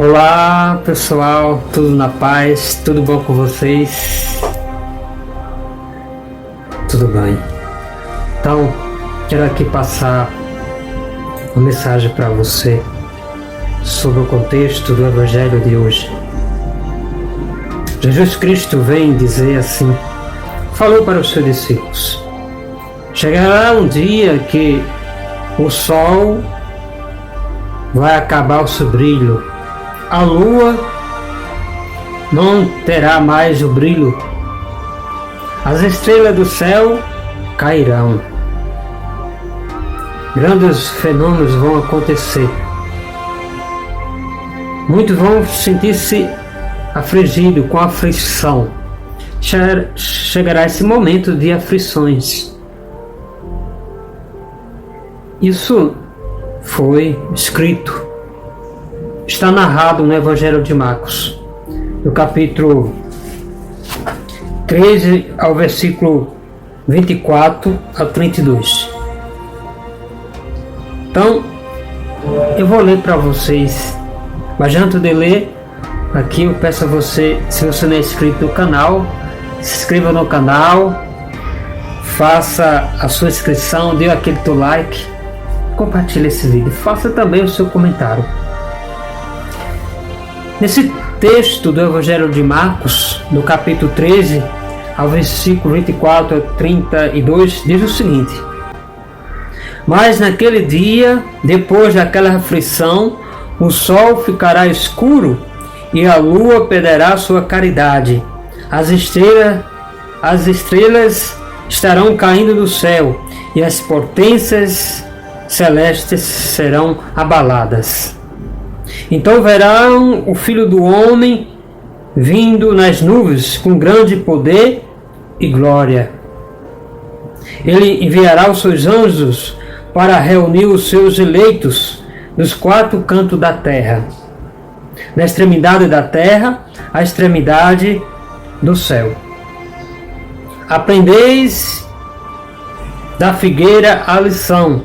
Olá pessoal, tudo na paz, tudo bom com vocês? Tudo bem. Então, quero aqui passar uma mensagem para você sobre o contexto do Evangelho de hoje. Jesus Cristo vem dizer assim, falou para os seus discípulos: chegará um dia que o sol vai acabar o seu brilho, a lua não terá mais o brilho, as estrelas do céu cairão, grandes fenômenos vão acontecer, muitos vão sentir-se afligidos com aflição. Chegará esse momento de aflições. Isso foi escrito, está narrado no Evangelho de Marcos, no capítulo 13 ao versículo 24 a 32. Então, eu vou ler para vocês, mas antes de ler, aqui eu peço a você, se você não é inscrito no canal, se inscreva no canal, faça a sua inscrição, dê aquele teu like, compartilhe esse vídeo, faça também o seu comentário. Nesse texto do Evangelho de Marcos, no capítulo 13, ao versículo 24 a 32, diz o seguinte: mas naquele dia, depois daquela aflição, o sol ficará escuro e a lua perderá sua claridade. As estrelas estarão caindo do céu e as potências celestes serão abaladas. Então verão o Filho do Homem vindo nas nuvens com grande poder e glória. Ele enviará os seus anjos para reunir os seus eleitos dos quatro cantos da terra, da extremidade da terra à extremidade do céu. Aprendeis da figueira a lição.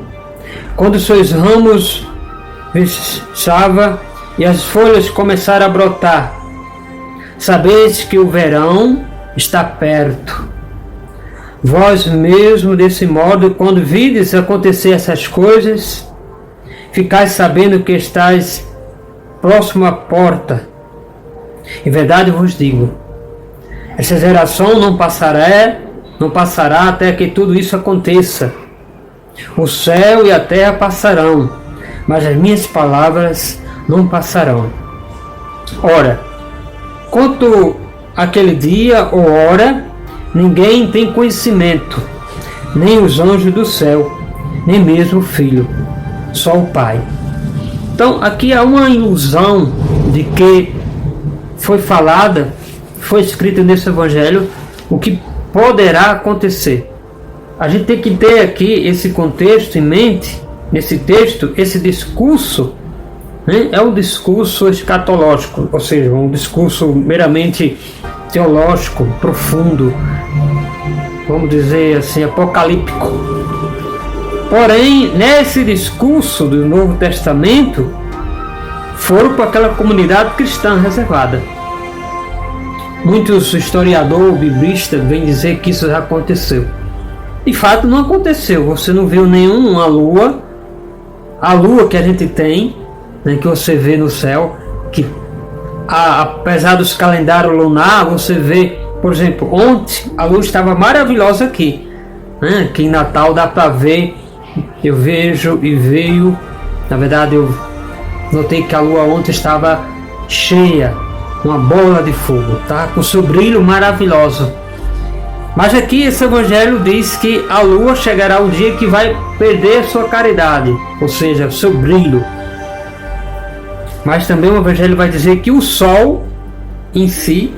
Quando seus ramos vexava e as folhas começaram a brotar, sabeis que o verão está perto. Vós mesmo, desse modo, quando vides acontecer essas coisas, ficais sabendo que estáis próximo à porta. Em verdade vos digo, essa geração não passará até que tudo isso aconteça. O céu e a terra passarão, mas as minhas palavras não passarão. Ora, quanto àquele dia ou hora, ninguém tem conhecimento, nem os anjos do céu, nem mesmo o Filho, só o Pai. Então aqui há uma ilusão de que foi falada, foi escrito nesse Evangelho, o que poderá acontecer. A gente tem que ter aqui esse contexto em mente, nesse texto, esse discurso, né, é um discurso escatológico, ou seja, um discurso meramente teológico, profundo, vamos dizer assim, apocalíptico. Porém, nesse discurso do Novo Testamento, foram para aquela comunidade cristã reservada. Muitos historiadores, biblistas, vêm dizer que isso já aconteceu. De fato, não aconteceu. Você não viu nenhuma lua. A lua que a gente tem, né, que você vê no céu, que apesar dos calendários lunar, você vê, por exemplo, ontem a lua estava maravilhosa aqui, né? Aqui em Natal dá para ver, eu vejo e veio, na verdade eu notei que a lua ontem estava cheia, uma bola de fogo, tá? Com seu brilho maravilhoso. Mas aqui esse Evangelho diz que a lua chegará um dia que vai perder sua claridade, ou seja, seu brilho. Mas também o Evangelho vai dizer que o sol em si,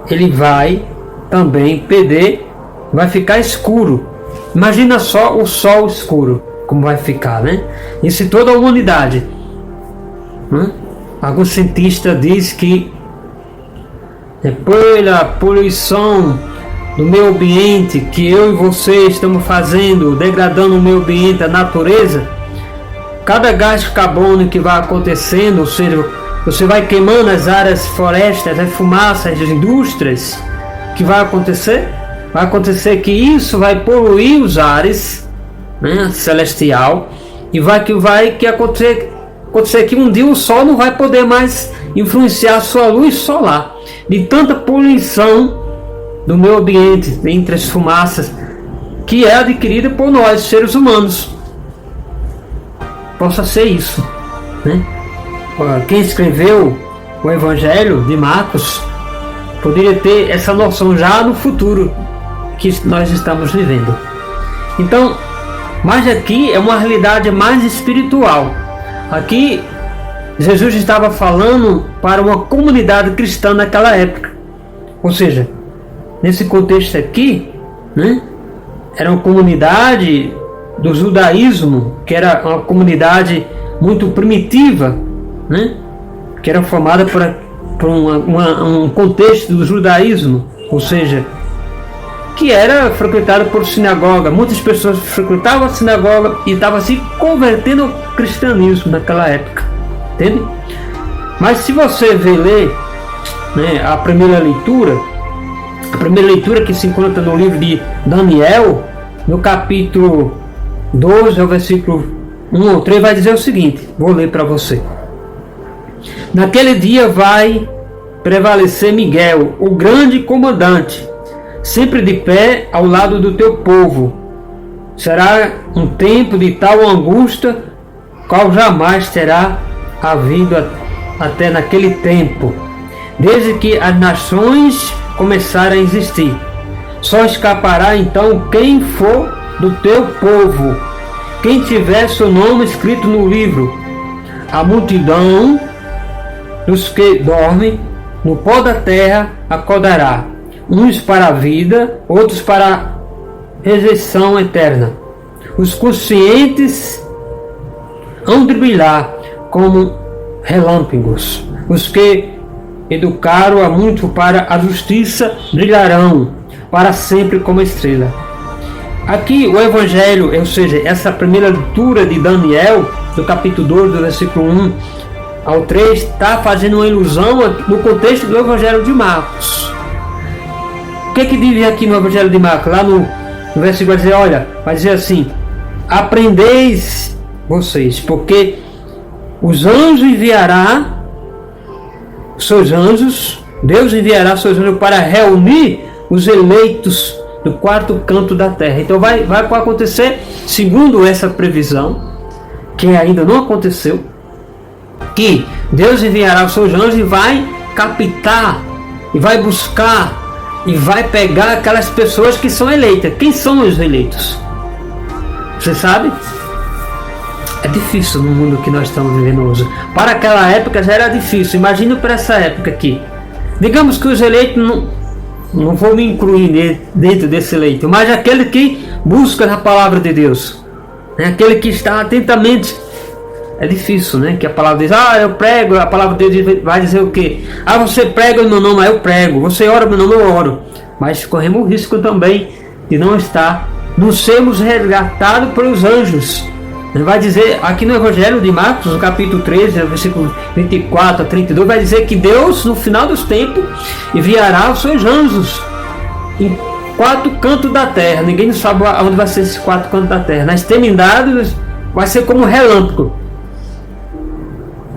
ele vai também perder, vai ficar escuro. Imagina só o sol escuro, como vai ficar, né? Isso em toda a humanidade. Alguns cientistas dizem que pela poluição do meio ambiente que eu e você estamos fazendo, degradando o meio ambiente, a natureza, cada gás de carbono que vai acontecendo, ou seja, você vai queimando as áreas florestas, as fumaças das indústrias, que vai acontecer? Vai acontecer que isso vai poluir os ares, né, celestial, e vai acontecer que um dia o Sol não vai poder mais influenciar a sua luz solar, de tanta poluição do meio ambiente, entre as fumaças, que é adquirida por nós, seres humanos. Possa ser isso, né? Quem escreveu o Evangelho de Marcos poderia ter essa noção já no futuro que nós estamos vivendo. Então, mas aqui é uma realidade mais espiritual. Aqui Jesus estava falando para uma comunidade cristã naquela época. Ou seja, nesse contexto aqui, né, era uma comunidade do judaísmo, que era uma comunidade muito primitiva, né, que era formada por um contexto do judaísmo, ou seja, que era frequentado por sinagoga. Muitas pessoas frequentavam a sinagoga e estavam se convertendo ao cristianismo naquela época, entende? Mas se você ler, né, a primeira leitura que se encontra no livro de Daniel, no capítulo 12, ao versículo 1 ou 3, vai dizer o seguinte, vou ler para você. Naquele dia vai prevalecer Miguel, o grande comandante, sempre de pé ao lado do teu povo. Será um tempo de tal angústia, qual jamais terá havido até naquele tempo, desde que as nações começarem a existir. Só escapará então quem for do teu povo, quem tiver seu nome escrito no livro. A multidão dos que dormem no pó da terra acordará, uns para a vida, outros para a rejeição eterna. Os conscientes hão de brilhar como relâmpagos. Os que educaram a muito para a justiça brilharão para sempre como estrela. Aqui o Evangelho, ou seja, essa primeira leitura de Daniel, do capítulo 2, do versículo 1 ao 3, está fazendo uma ilusão no contexto do Evangelho de Marcos. O que diz aqui no Evangelho de Marcos? Lá no versículo vai dizer, olha, vai dizer assim: aprendeis vocês, porque os anjos enviará seus anjos, Deus enviará seus anjos para reunir os eleitos do quarto canto da terra. Então vai acontecer, segundo essa previsão, que ainda não aconteceu, que Deus enviará os seus anjos e vai captar, e vai buscar, e vai pegar aquelas pessoas que são eleitas. Quem são os eleitos? Você sabe? É difícil no mundo que nós estamos vivendo hoje. Para aquela época já era difícil. Imagina para essa época aqui. Digamos que os eleitos, não vou me incluir dentro desse eleito, mas aquele que busca na palavra de Deus, aquele que está atentamente. É difícil, né? Que a palavra diz, eu prego, a palavra de Deus vai dizer o quê? Você prega no meu nome, eu prego. Você ora no meu nome, eu oro. Mas corremos o risco também de não sermos resgatados pelos anjos. Ele vai dizer aqui no Evangelho de Marcos, no capítulo 13, versículo 24 a 32, vai dizer que Deus, no final dos tempos, enviará os seus anjos em 4 cantos da terra. Ninguém sabe onde vai ser esses 4 cantos da terra. Na extremidade vai ser como um relâmpago.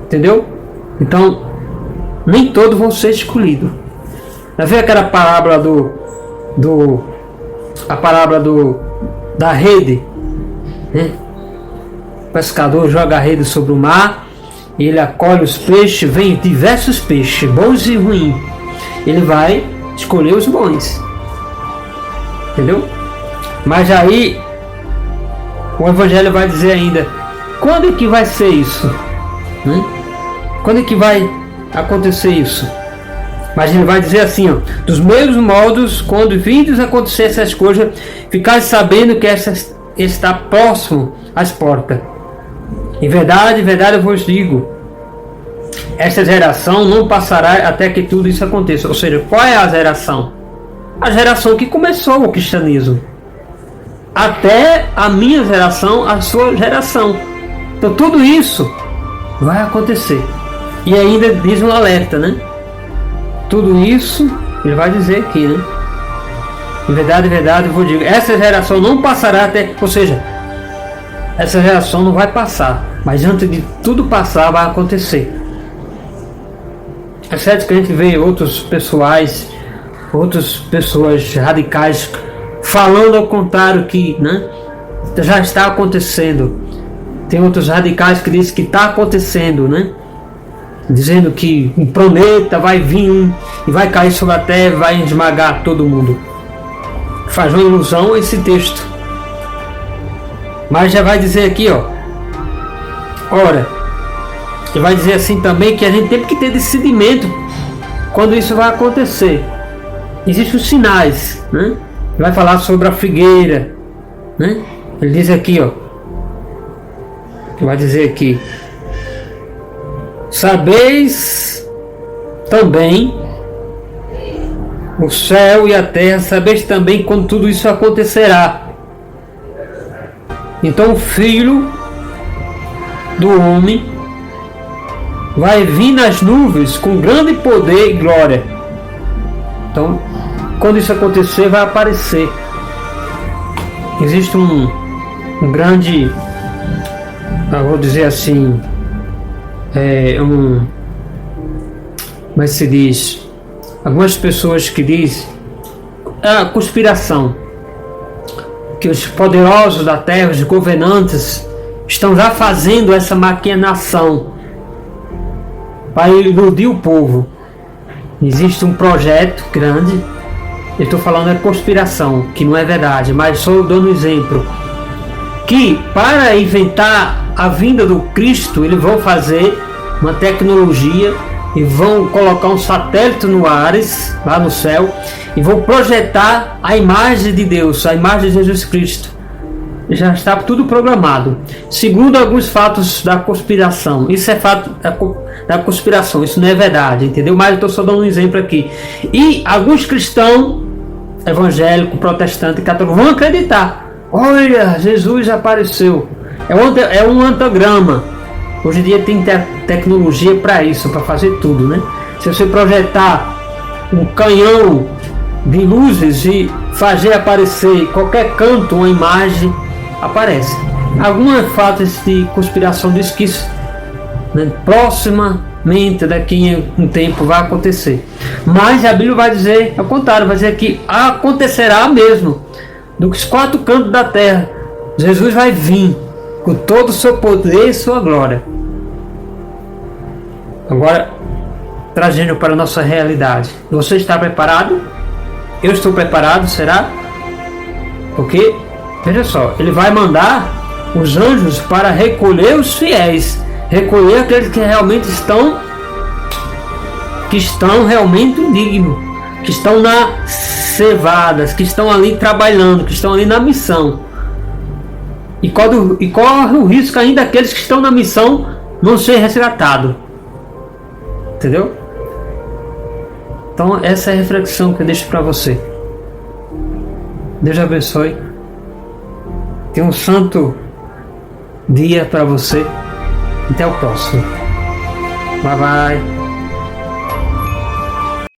Entendeu? Então, nem todos vão ser escolhidos. Já viu aquela parábola da rede, né? O pescador joga a rede sobre o mar, ele acolhe os peixes, vem diversos peixes, bons e ruins. Ele vai escolher os bons. Entendeu? Mas aí o Evangelho vai dizer ainda, quando é que vai ser isso? Quando é que vai acontecer isso? Mas ele vai dizer assim, dos mesmos modos, quando vindos acontecer essas coisas, ficais sabendo que está próximo às portas. Em verdade, eu vos digo, esta geração não passará até que tudo isso aconteça. Ou seja, qual é a geração? A geração que começou o cristianismo. Até a minha geração, a sua geração. Então tudo isso vai acontecer. E ainda diz um alerta, né? Tudo isso ele vai dizer aqui, né? Em verdade, eu vou dizer, essa geração não passará até, ou seja, essa geração não vai passar, mas antes de tudo passar vai acontecer. É certo que a gente vê outras pessoas radicais falando ao contrário, que, né, já está acontecendo. Tem outros radicais que dizem que está acontecendo, né? Dizendo que um planeta vai vir e vai cair sobre a Terra e vai esmagar todo mundo. Faz uma ilusão esse texto. Mas já vai dizer aqui, ó. Ora, ele vai dizer assim também que a gente tem que ter discernimento quando isso vai acontecer. Existem os sinais, né? Ele vai falar sobre a figueira, né? Ele diz aqui, ó. Ele vai dizer aqui: sabeis também o céu e a terra, sabeis também quando tudo isso acontecerá. Então o Filho do Homem vai vir nas nuvens com grande poder e glória. Então, quando isso acontecer, vai aparecer. Existe um grande, eu vou dizer assim, como se diz, algumas pessoas que dizem a conspiração, que os poderosos da terra, os governantes, estão já fazendo essa maquinação para iludir o povo. Existe um projeto grande, eu estou falando é conspiração, que não é verdade, mas só dando um exemplo, que para inventar a vinda do Cristo, eles vão fazer uma tecnologia e vão colocar um satélite no ares, lá no céu, e vão projetar a imagem de Deus, a imagem de Jesus Cristo. Já está tudo programado. Segundo alguns fatos da conspiração, isso é fato da conspiração, isso não é verdade, entendeu? Mas eu estou só dando um exemplo aqui. E alguns cristãos evangélicos, protestantes, católicos vão acreditar. Olha, Jesus apareceu. É um antograma. Hoje em dia tem tecnologia para isso, para fazer tudo, né? Se você projetar um canhão de luzes e fazer aparecer em qualquer canto uma imagem, aparece. Alguns fatos de conspiração diz que isso, né, proximamente, daqui a um tempo, vai acontecer. Mas a Bíblia vai dizer ao contrário, vai dizer que acontecerá mesmo. Dos quatro cantos da terra, Jesus vai vir com todo o seu poder e sua glória. Agora, trazendo para a nossa realidade. Você está preparado? Eu estou preparado, será? Porque, veja só, ele vai mandar os anjos para recolher os fiéis, recolher aqueles que realmente estão realmente dignos, que estão na cevadas, que estão ali trabalhando, que estão ali na missão. E corre o risco ainda daqueles que estão na missão não ser resgatados. Entendeu? Então essa é a reflexão que eu deixo para você. Deus abençoe. Tenha um santo dia para você. Até o próximo. Bye bye.